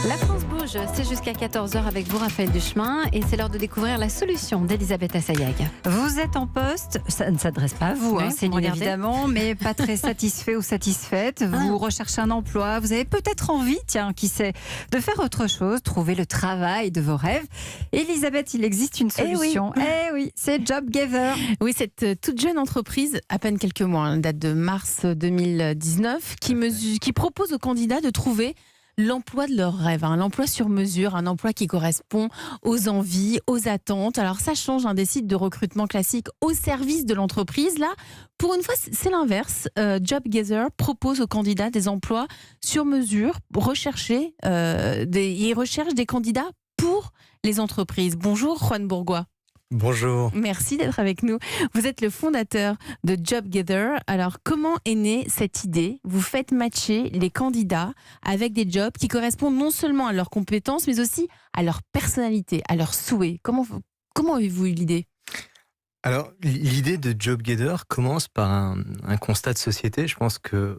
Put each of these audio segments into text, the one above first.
La France bouge, c'est jusqu'à 14h avec vous Raphaël Duchemin et c'est l'heure de découvrir la solution d'Elisabeth Assayag. Vous êtes en poste, ça ne s'adresse pas à vous, Oui, c'est évidemment, mais pas très satisfait ou satisfaite. Vous recherchez un emploi, vous avez peut-être envie, tiens, qui sait, de faire autre chose, trouver le travail de vos rêves. Elisabeth, il existe une solution. Eh oui, c'est JobGather. Oui, cette toute jeune entreprise, à peine quelques mois, date de mars 2019, qui propose aux candidats de trouver l'emploi de leur rêve, l'emploi sur mesure, un emploi qui correspond aux envies, aux attentes. Alors ça change des sites de recrutement classiques au service de l'entreprise. Là, pour une fois, c'est l'inverse. JobGather propose aux candidats des emplois sur mesure, recherchés. Ils recherchent des candidats pour les entreprises. Bonjour Juan Bourgois. Bonjour. Merci d'être avec nous. Vous êtes le fondateur de JobGather. Alors, comment est née cette idée ? Vous faites matcher les candidats avec des jobs qui correspondent non seulement à leurs compétences, mais aussi à leur personnalité, à leurs souhaits. Comment avez-vous eu l'idée ? Alors, l'idée de JobGather commence par un constat de société. Je pense que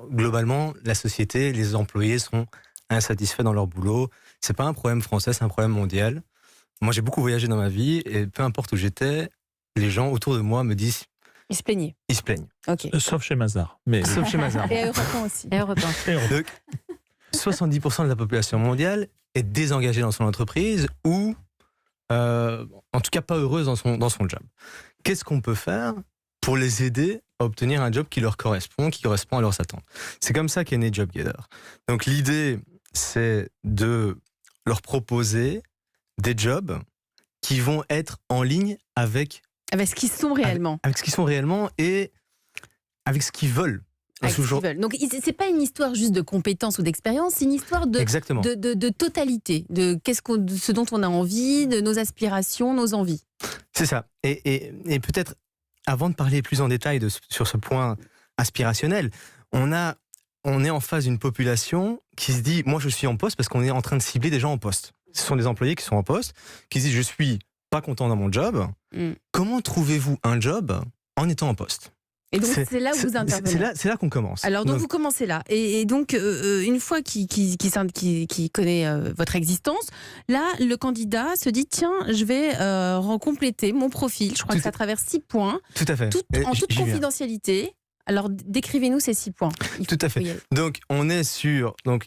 globalement, la société, les employés sont insatisfaits dans leur boulot. C'est pas un problème français, c'est un problème mondial. Moi, j'ai beaucoup voyagé dans ma vie et peu importe où j'étais, les gens autour de moi me disent... Ils se plaignaient. Ils se plaignent. Okay. Sauf chez Mazar. Sauf chez Mazar. Et à Europe 1 aussi. Donc, 70% de la population mondiale est désengagée dans son entreprise ou, en tout cas, pas heureuse dans son job. Qu'est-ce qu'on peut faire pour les aider à obtenir un job qui leur correspond, qui correspond à leurs attentes ? C'est comme ça qu'est né JobGather. Donc, l'idée, c'est de leur proposer des jobs qui vont être en ligne avec ce qu'ils sont réellement. Avec ce qu'ils sont réellement et avec ce qu'ils veulent. Donc, c'est pas une histoire juste de compétences ou d'expérience, c'est une histoire de totalité, de ce dont on a envie, de nos aspirations, nos envies. C'est ça. Et peut-être, avant de parler plus en détail sur ce point aspirationnel, on est en face d'une population qui se dit « moi je suis en poste » parce qu'on est en train de cibler des gens en poste. Ce sont des employés qui sont en poste, qui se disent « je suis pas content dans mon job ». Comment trouvez-vous un job en étant en poste ? Et donc c'est là où vous intervenez. C'est là qu'on commence. Alors donc vous commencez là. Et donc une fois qu'il connaît votre existence, là le candidat se dit tiens, je vais compléter mon profil. Je crois que ça traverse 6 points. Tout à fait. En toute confidentialité. Alors, décrivez-nous ces 6 points. Tout à fait. Donc,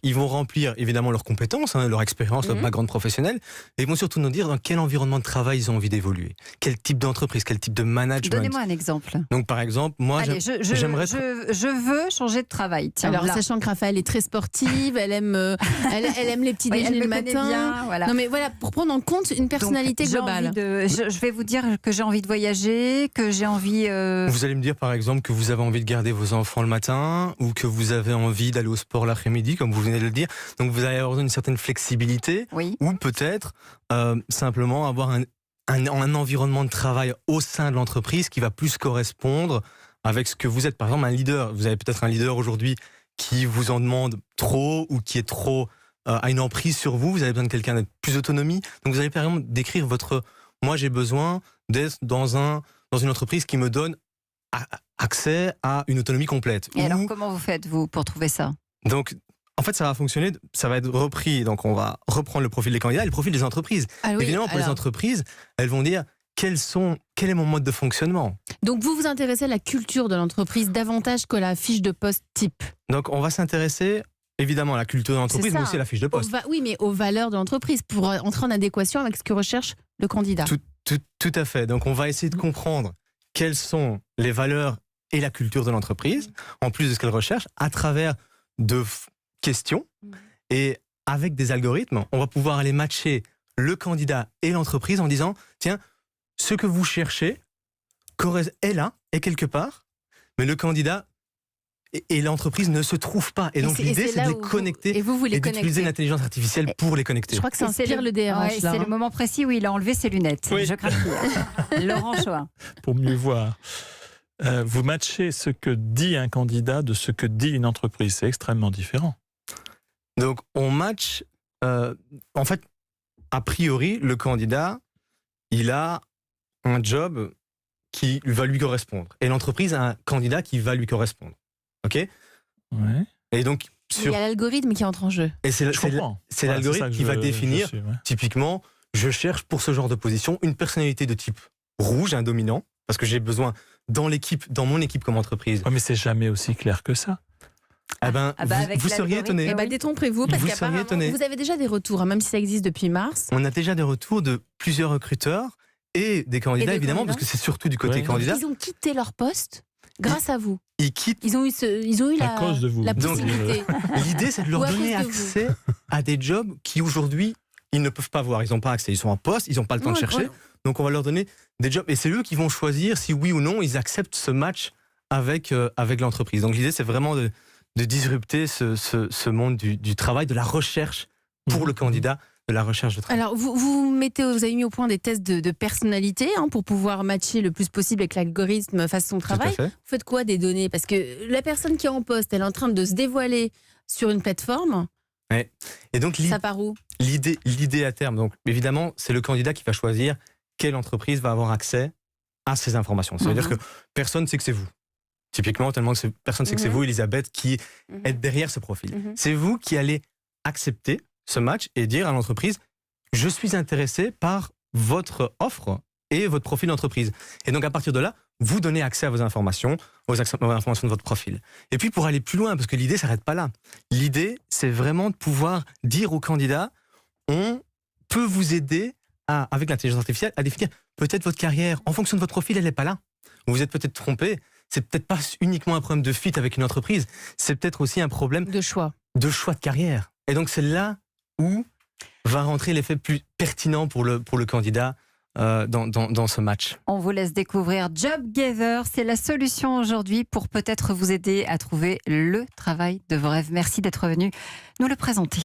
ils vont remplir évidemment leurs compétences, leur expérience, leur background professionnel, et ils vont surtout nous dire dans quel environnement de travail ils ont envie d'évoluer. Quel type d'entreprise, quel type de management. Donnez-moi un exemple. Donc, par exemple, moi, j'aimerais... Je veux changer de travail. Tiens, alors, sachant que Raphaël est très sportive, elle aime les petits déjeuners le matin. Bien, voilà. Non, mais voilà, pour prendre en compte une personnalité globale. Je vais vous dire que j'ai envie de voyager, que j'ai envie... Vous allez me dire, par exemple, que vous avez envie de garder vos enfants le matin ou que vous avez envie d'aller au sport l'après-midi, comme vous venez de le dire. Donc vous allez avoir une certaine flexibilité ou peut-être simplement avoir un environnement de travail au sein de l'entreprise qui va plus correspondre avec ce que vous êtes. Par exemple, un leader. Vous avez peut-être un leader aujourd'hui qui vous en demande trop ou qui est trop a une emprise sur vous. Vous avez besoin de quelqu'un d'être plus autonomie. Donc vous allez par exemple décrire moi j'ai besoin d'être dans une entreprise qui me donne accès à une autonomie complète. Alors, comment vous faites, vous, pour trouver ça ? Donc, en fait, ça va fonctionner, ça va être repris. Donc, on va reprendre le profil des candidats et le profil des entreprises. Évidemment, pour les entreprises, elles vont dire quel est mon mode de fonctionnement. Donc, vous vous intéressez à la culture de l'entreprise davantage que la fiche de poste type. Donc, on va s'intéresser évidemment à la culture de l'entreprise, mais aussi à la fiche de poste. Oui, mais aux valeurs de l'entreprise pour entrer en adéquation avec ce que recherche le candidat. Tout à fait. Donc, on va essayer de comprendre quelles sont les valeurs et la culture de l'entreprise, en plus de ce qu'elle recherche, à travers de questions. Et avec des algorithmes, on va pouvoir aller matcher le candidat et l'entreprise en disant, tiens, ce que vous cherchez est là, est quelque part, mais le candidat et l'entreprise ne se trouvent pas. Et donc l'idée, c'est de les connecter et d'utiliser l'intelligence artificielle pour les connecter. Je crois que ça inspire le DRH. C'est le moment précis où il a enlevé ses lunettes. Oui. Je crache. Laurent Choin. Pour mieux voir. Vous matchez ce que dit un candidat de ce que dit une entreprise. C'est extrêmement différent. Donc, on match... en fait, a priori, le candidat, il a un job qui va lui correspondre. Et l'entreprise a un candidat qui va lui correspondre. OK ? Ouais. Et donc, Il y a l'algorithme qui entre en jeu. Et c'est l'algorithme qui va définir, typiquement, je cherche pour ce genre de position une personnalité de type rouge, un dominant, parce que j'ai besoin dans mon équipe comme entreprise. Mais c'est jamais aussi clair que ça. Vous seriez étonné. Détrompez-vous, parce qu'apparemment, vous avez déjà des retours, même si ça existe depuis mars. On a déjà des retours de plusieurs recruteurs et des candidats, évidemment, parce que c'est surtout du côté candidat. Ils ont quitté leur poste grâce à vous. Ils ont eu à cause de vous. La possibilité. L'idée, c'est de leur donner accès à des jobs qui, aujourd'hui, ils ne peuvent pas voir. Ils n'ont pas accès. Ils sont en poste, ils n'ont pas le temps de chercher. Donc, on va leur donner des jobs. Et c'est eux qui vont choisir si, oui ou non, ils acceptent ce match avec l'entreprise. Donc, l'idée, c'est vraiment de disrupter ce monde du travail, de la recherche pour le candidat, de la recherche de travail. Alors, vous avez mis au point des tests de personnalité pour pouvoir matcher le plus possible avec l'algorithme face à son travail. Vous faites quoi des données? Parce que la personne qui est en poste, elle est en train de se dévoiler sur une plateforme. Ouais. Et donc, ça part où? L'idée à terme, donc évidemment, c'est le candidat qui va choisir quelle entreprise va avoir accès à ces informations. Ça veut dire que personne ne sait que c'est vous. Typiquement, tellement que personne ne sait que c'est vous, Elisabeth, qui êtes derrière ce profil. C'est vous qui allez accepter ce match et dire à l'entreprise, je suis intéressé par votre offre et votre profil d'entreprise. Et donc, à partir de là, vous donnez accès à vos informations, aux informations de votre profil. Et puis, pour aller plus loin, parce que l'idée ne s'arrête pas là. L'idée, c'est vraiment de pouvoir dire aux candidats, on peut vous aider avec l'intelligence artificielle à définir peut-être votre carrière. En fonction de votre profil, elle n'est pas là. Vous vous êtes peut-être trompé. C'est peut-être pas uniquement un problème de fit avec une entreprise. C'est peut-être aussi un problème de choix de carrière. Et donc, c'est là où va rentrer l'effet plus pertinent pour le candidat dans ce match. On vous laisse découvrir JobGather. C'est la solution aujourd'hui pour peut-être vous aider à trouver le travail de vos rêves. Merci d'être venu nous le présenter.